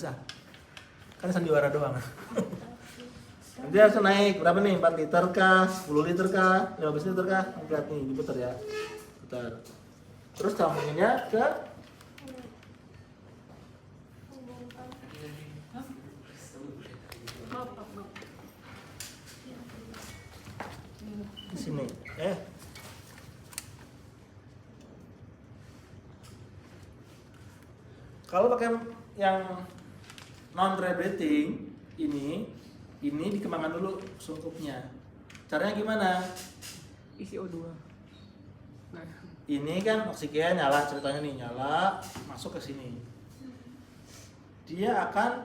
Bisa. Kan sandiwara doang. Nanti langsung naik berapa nih? 4 liter kah? 10 liter kah? 15 liter kah? Lihat nih, diputar ya. Putar. Terus sambunginnya ke di sini. Kalau pakai yang non vibrating ini dikembangkan dulu sungkupnya. Caranya gimana? Isi O2. Nah. Ini kan oksigen nyala, ceritanya nih nyala masuk ke sini. Dia akan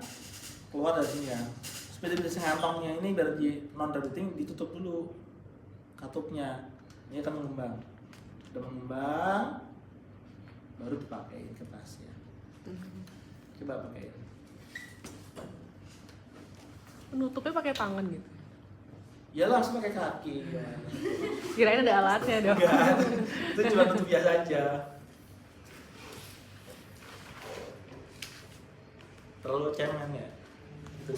keluar dari sini ya. Supaya bisa ngantongnya ini biar di non vibrating ditutup dulu katupnya. Ini akan mengembang. Udah mengembang baru dipakai ke tas ya. Coba pakai. Penutupnya pakai tangan gitu. Ya langsung pakai kaki. Kirain ada alatnya dong. Enggak, itu cuma tutup biasa aja. Terlalu cemen ya. Gitu.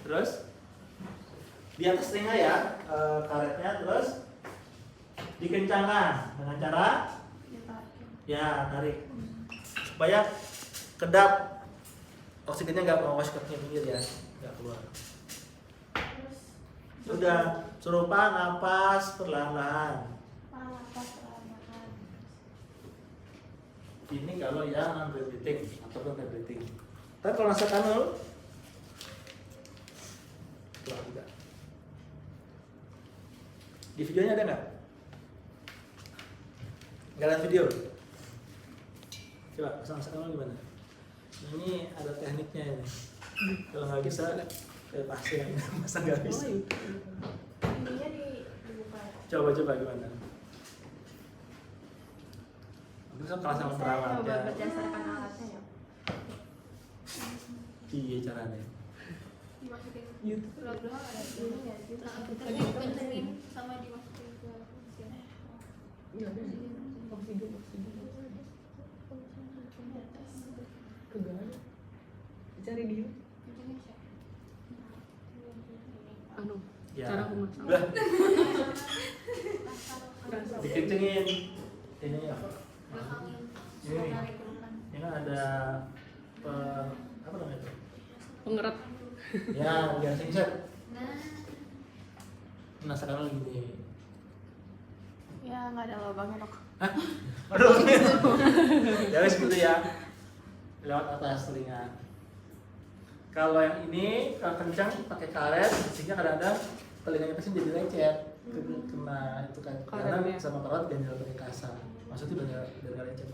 Terus di atas telinga ya karetnya, terus dikencangkan dengan cara ya tarik supaya kedap oksigennya nggak mau ke pinggir ya, nggak keluar. Sudah, serupa napas perlahan-lahan. Ini kalau yang non vibrating atau non vibrating. Tapi kalau nasa kanul, keluar juga. Di videonya ada nggak? Nggak ada video. Coba pasang nasa kanul gimana? Ini ada tekniknya ini. Kalau nggak bisa, pasti yang masa nggak bisa. Ininya dibuka. Coba gimana? Bisa kalah sama perawat Coba ya. berdasarkan alatnya ya. Iya caranya. Dimasukin YouTube. belah-belah ada ini nggak sih? Kita Tadi dikencengin sama dimasukin ke mesin. Iya, ada. Oksigen. Kagak ada. Cari di Kencengin sih. anu. Ya. Cara memasang. Lah, dikencengin. Ini apa? Belakangin. Ini. Tarik ke depan. Ini kan ada apa namanya itu? Pengerat. Ya, biar singset. Nah, Nah sekarang gini. ya nggak ada lubangnya dok. Hah? Aduh. Ya wes gitu ya. Lewat atas telinga. Kalau yang ini kalau kencang pakai karet, sehingga kadang-kadang telinganya pasien jadi lecet, kena itu kan. Karena Karetnya. sama perawat ganjal pakai kasar. Maksudnya biar lecet.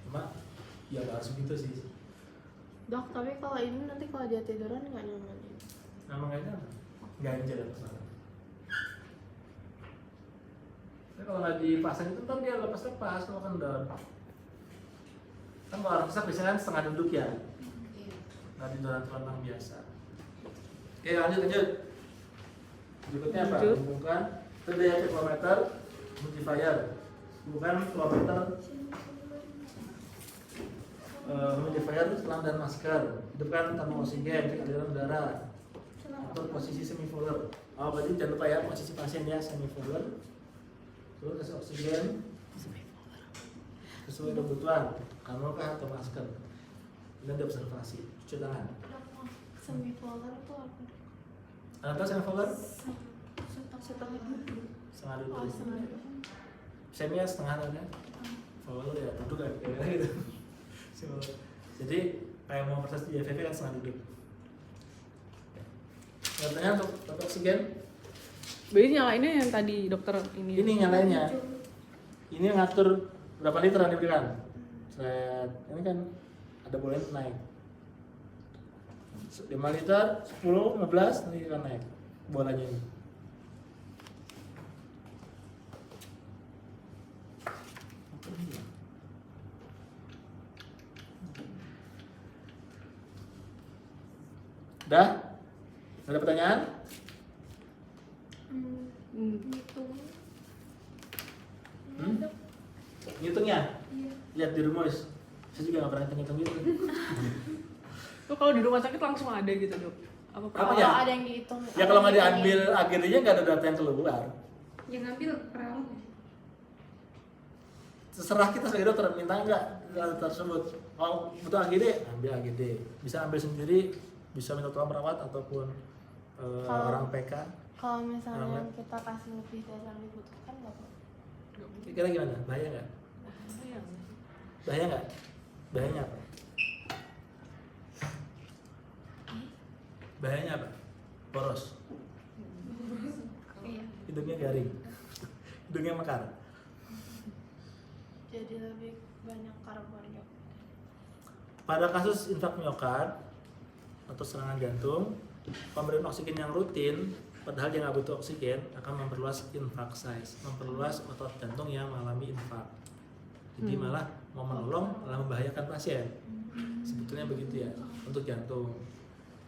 Cuma ya nggak harus gitu sih. Dok, tapi kalau ini nanti kalau dia tiduran nggak nyaman. Namanya ganjel masalah. Tapi kalau nggak dipasang itu ntar dia lepas-lepas kalau kendor. Kan kalau orang sesak biasanya kan setengah duduk ya, nggak tiduran telanjang biasa. Oke lanjut. Berikutnya apa? Lanjut. Hubungkan itu daya kilometer multiplier. Bukan kilometer humidifier, selang dan masker. Hidupkan tabung oksigen, cek aliran udara. Atur posisi semifuller. Oh, berarti jangan lupa ya posisi pasien ya semifuller. Terus kasih oksigen sesuai kebutuhan. Kanulkah atau masker. Dan diobservasi. Cuci tangan. Semipolar itu apa? Apa semifuller? Setengah duduk. Setengah Oh, duduk. setengah duduk. Semi ya setengah kan? Fuller ya duduk kan kayak gitu. Jadi kayak mau proses di JVP kan setengah duduk. Katanya untuk oksigen Berarti nyalainnya yang tadi dokter ini. ini nyalainnya. Ini ngatur berapa liter yang diberikan. Set. Ini kan ada boleh naik. 5 liter, 10, 15 nanti akan naik bolanya ini. Udah? Ada pertanyaan? Hitung. Hmm? ngitungnya. Iya. Lihat di rumah wis. Saya juga nggak pernah hitung gitu. Tuh kalau di rumah sakit langsung ada gitu dok? Apa Apa Kalau ya? ada yang dihitung. Ya kalau nggak diambil AGD-nya nggak ada data yang keluar. Yang ngambil perawat. Terserah kita sebagai dokter minta nggak data tersebut. Kalau butuh AGD, ambil AGD. Bisa ambil sendiri, bisa minta tolong perawat ataupun orang PK. Kalau misalnya Orang- kita kasih lebih dari yang dibutuhkan nggak apa? Kira gimana? Bahaya nggak? Bahaya nggak? Bahayanya apa? Bahayanya apa? Boros. Iya. Hidungnya garing. Hidungnya mekar. Jadi lebih banyak karbon dioksida. Pada kasus infak miokard atau serangan jantung, pemberian oksigen yang rutin, padahal dia nggak butuh oksigen, akan memperluas infak size, memperluas otot jantung yang mengalami infak. Jadi malah mau menolong malah membahayakan pasien. Sebetulnya begitu ya untuk jantung.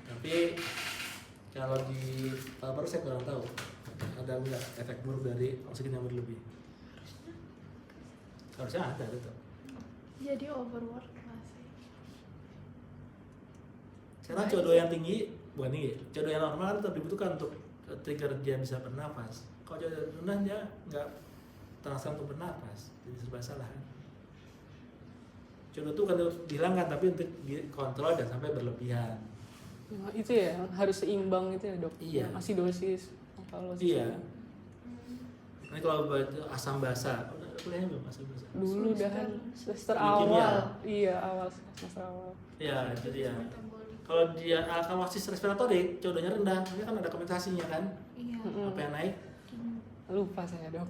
Tapi kalau di paru saya kurang tahu ada nggak efek buruk dari oksigen yang berlebih. Harusnya ada tetap. Jadi overwork masih. Karena CO2 yang tinggi, bukan tinggi, CO2 yang normal tetap dibutuhkan untuk trigger dia bisa bernafas. Kalau CO2 rendah dia nggak terangsang untuk bernafas, jadi serba salah. CO2 itu kan dihilangkan tapi untuk dikontrol dan sampai berlebihan. Nah, itu ya harus seimbang itu ya dok? Iya. Masih dosis. Kalau Iya. Ini kalau asam basa, udah kuliahnya belum asam basa? dulu dahan semester Kimia. awal. Iya awal semester awal. Iya, jadi ya. Kalau dia alkalosis respiratorik, CO2-nya rendah, ini kan ada kompensasinya kan? Iya. Apa yang naik? Lupa saya dok.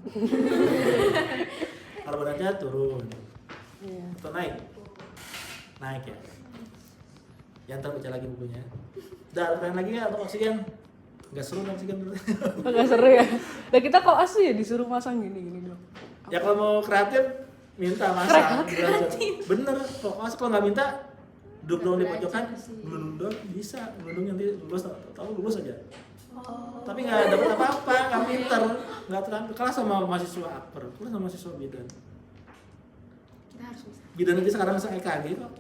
Karbonatnya turun. Iya. Atau naik? Naik ya. Ya ntar baca lagi bukunya. Udah ada lagi nggak untuk oksigen? Nggak seru dong oksigen dulu. Agak seru ya. Nah kita kok asli ya disuruh masang gini dok. Ya kalau mau kreatif minta masang. Bener. Kalau nggak minta duduk dong di pojokan, gelundung dong bisa. Gelundung nanti lulus, tahu lulus aja. Oh. Tapi nggak dapat apa-apa, nggak pinter, nggak terampil. Kalah sama mahasiswa akper, kalah sama mahasiswa bidan. Kita harus bisa. Bidan aja sekarang bisa EKG kok.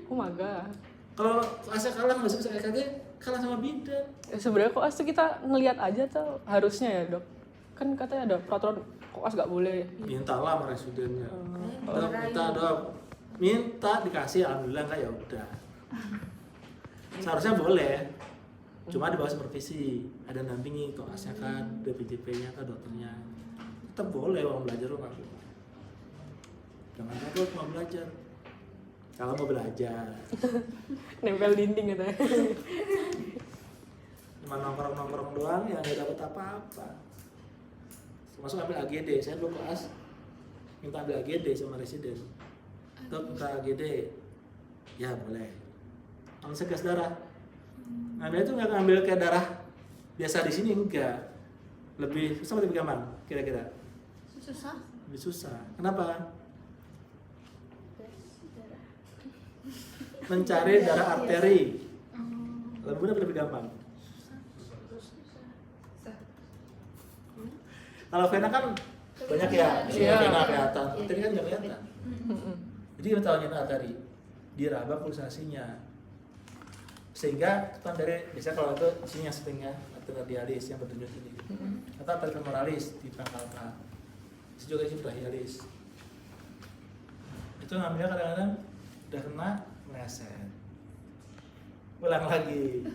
Oh my god. Kalau asal kalah nggak bisa EKG, kalah sama bidan. Sebenarnya kok asli kita ngelihat aja tuh harusnya ya dok. Kan katanya ada peraturan koas nggak boleh. Mintalah sama residennya. Hmm. Dok, minta dok, minta dikasih, alhamdulillah enggak ya udah. Seharusnya boleh, cuma di bawah supervisi, ada nampingi koasnya kan, DPJP-nya kan dokternya. Tetap boleh orang belajar lo nggak boleh. Jangan takut mau belajar. Kalau mau belajar, Nempel dinding katanya. cuma nongkrong-nongkrong doang yang nggak dapat apa-apa. Termasuk ambil AGD, saya dulu koas minta ambil AGD sama residen. Dok minta AGD, ya boleh. Langsung gas darah. Ngambil itu nggak ngambil kayak darah biasa di sini enggak. Lebih susah atau lebih gampang kira-kira? Susah. Lebih susah. Kenapa? Mencari darah arteri. Lebih mudah lebih gampang. Kalau vena kan banyak ya, Iya. vena kelihatan, arteri kan nggak kelihatan. Jadi kita tahu nyata arteri, diraba pulsasinya, sehingga kita dari biasanya kalau itu isinya setengah arteri radialis yang berdenyut ini, atau arteri femoralis di pangkalkan, itu juga isi brachialis. Itu ngambilnya kadang-kadang udah kena meleset, ulang lagi.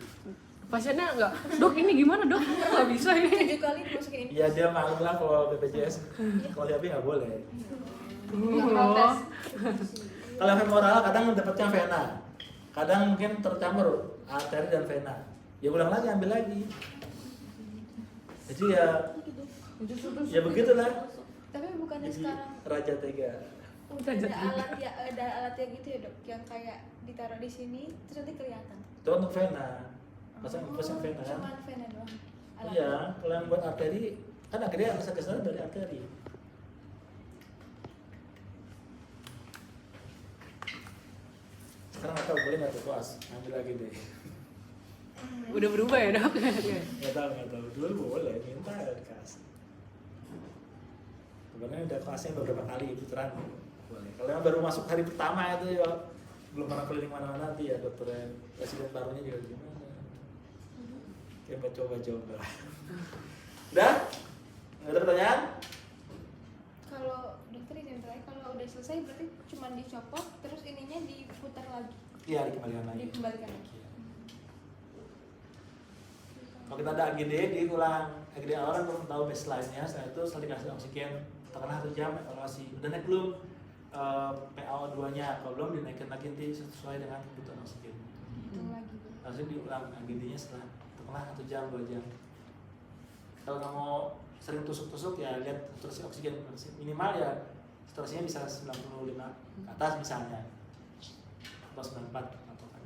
Pasiennya nggak, dok ini gimana dok? Nggak bisa ini. 7 kali dimasukin ini. Iya dia malu lah kalau BPJS, kalau HB nggak boleh. Protes. Kalau femoral kadang dapatnya vena, kadang mungkin tercampur arteri dan vena. Ya ulang lagi, ambil lagi. Jadi ya begitulah. Tapi bukannya Jadi sekarang raja tega. udah ada alat ya, ada alatnya gitu ya dok, yang kayak ditaruh di sini terus nanti kelihatan. Itu untuk vena, pasang vena kan? Cuman vena doang. Alat. Iya, kalau yang buat arteri kan akhirnya harus kesana dari arteri. Sekarang nggak tahu boleh nggak tuh koas, ambil lagi deh. Udah berubah ya dok? Nggak tahu dulu boleh minta ya dikasih. Sebenarnya udah kelasnya beberapa kali putaran boleh. Kalau yang baru masuk hari pertama itu ya belum pernah keliling mana-mana nanti ya dokternya presiden barunya juga gimana. Coba coba. Udah? Nggak ada pertanyaan? Kalau dokter izin terakhir, kalau udah selesai berarti cuma dicopot terus ininya diputar lagi, Iya, dikembalikan lagi. dikembalikan lagi. Kalau kita ada AGD, diulang AGD awal kan belum tahu baseline-nya, setelah itu setelah dikasih oksigen katakanlah 1 jam evaluasi udah naik belum PaO2-nya, kalau belum dinaikin lagi nanti sesuai dengan kebutuhan oksigen. Itu lagi. Langsung diulang AGD-nya setelah katakanlah 1 jam 2 jam. Kalau nggak mau sering tusuk-tusuk ya lihat saturasi oksigen minimal ya saturasinya bisa 95 ke atas misalnya atau 94 atau kan.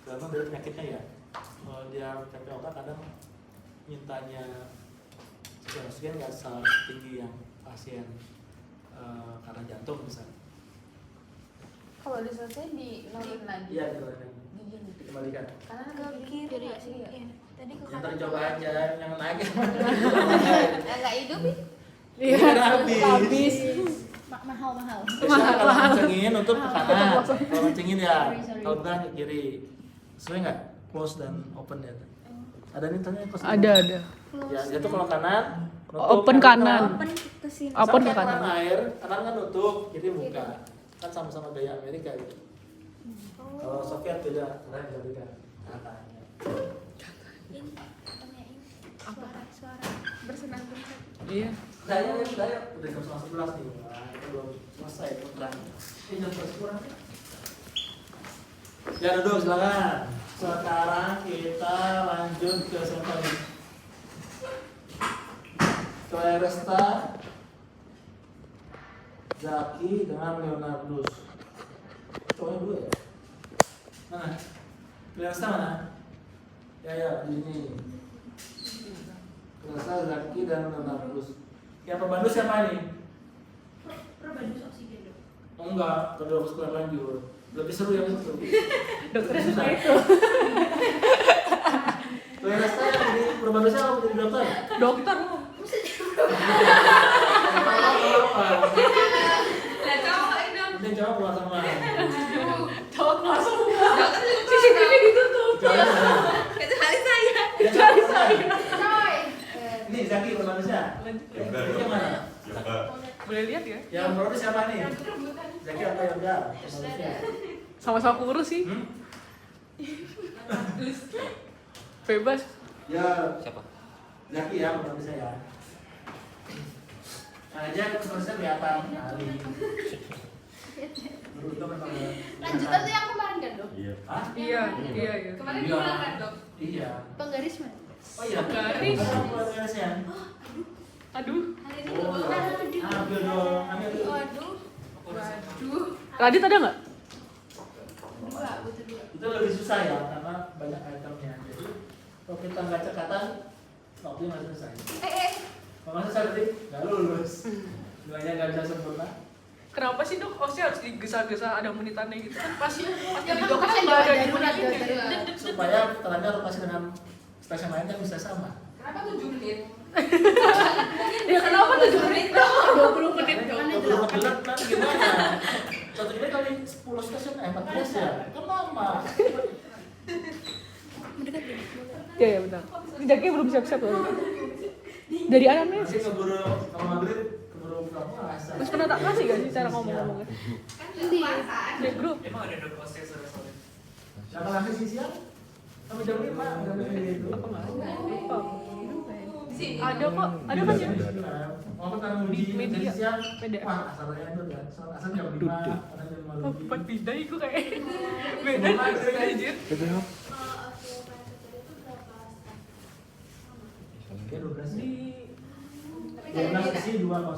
Karena dari penyakitnya ya kalau dia PPOK kadang mintanya saturasi oksigen nggak setinggi yang pasien karena jantung misalnya. Kalau udah selesai di nolin lagi. Iya dikembalikan. Kanan Ke kiri ya sih. iya. Tadi ke Yang kanan. coba aja yang naik. Nggak hidup nih. Iya, habis. Mahal. Biasanya kalau kencengin nutup ke kanan, Langsung. kalau kencengin ya, Sorry. kalau bukan ke kiri. Sesuai nggak? Close dan open ya. Ada nih tanya close. Ada. Ya, itu kalau kanan. Open kanan. Open ke sini. Open ke kanan. kanan. Air, kanan kan nutup, jadi buka. Kan sama-sama gaya Amerika gitu. Kalau Soviet beda, karena beda katanya. Ini tanyain suara bersenang-senang. Iya. Saya udah jam 11 nih. Nah, itu belum selesai puteran. Ini jam 11 kurang. Ya duduk silakan. Sekarang kita lanjut ke siapa nih? Claresta, Zaki dengan Leonardus. Cowoknya dulu ya? Mana? Claresta mana? Ya di sini. Claresta, Zaki dan Leonardus. Yang pembantu siapa nih? Perbandus oksigen dok. Oh enggak, kedua sekolah lanjut. Lebih seru yang itu. Dokternya Susah. suka itu. Claresta yang jadi pembantu siapa menjadi dokter? Dokter. Apa? Nah cowok ini dong. Ini jawab keluar sama. Cowok langsung. CCTV ditutup. Kecuali saya. Kecuali saya. Coy. Ini Zaki pembantunya. Ini yang mana? Boleh lihat ya? Yang produs siapa nih? Zaki apa yang enggak? Pembantunya. Sama-sama kurus sih. Hmm? Bebas. Ya, Siapa? Zaki ya pembantu saya. Nah, aja pembantunya kelihatan kali. Beruntung memang. Lanjutan tuh yang kemarin kan dok? Hah? Iya. Kemarin Iya. gimana kan dok? Iya. Penggaris mana? Oh iya. Garis. Ada penggarisnya. Aduh. Hari ini Oh, dok. ambil dong, ambil dong. Waduh. Waduh. Radit ada nggak? Dua, butuh dua. Itu lebih susah ya karena banyak itemnya. Jadi kalau kita nggak cekatan, waktunya nggak selesai. Kalau nggak selesai berarti nggak lulus. Nilainya nggak bisa sempurna. Kenapa sih dok? Osnya harus digesa-gesa ada menitannya gitu kan? Pasti Ya di kan dokter makanya nggak ada darurat, di menitnya. darurat. Supaya putarannya rotasi dengan stasiun lain kan bisa sama. Kenapa 7 menit? Ya kenapa 7 menit dok? 20 menit dok. Kalau berat kan gimana? Satu menit kali 10 stasiun 14 ya? Kan lama. Iya ya benar. Ini Jaki belum siap-siap loh. Dari anaknya Masih keburu kalau maghrib keburu buka puasa. terus pernah tak kasih gak sih cara ngomong-ngomongnya? Di grup. Emang ada dok proses soalnya. Jangan ngasih sih siang. Sampai jam 5 udah itu. Apa nggak ada? Lupa. Di sini. Ada kok. Ada kan ya? Mau kan uji Media. siang. Media. Wah, asalnya itu kan. Asal jam 5, ada jam 5 Oh, lebih. buat pindah itu kayak beda anjir. Kayak 12 ya. Di 12 isi 2 kosong.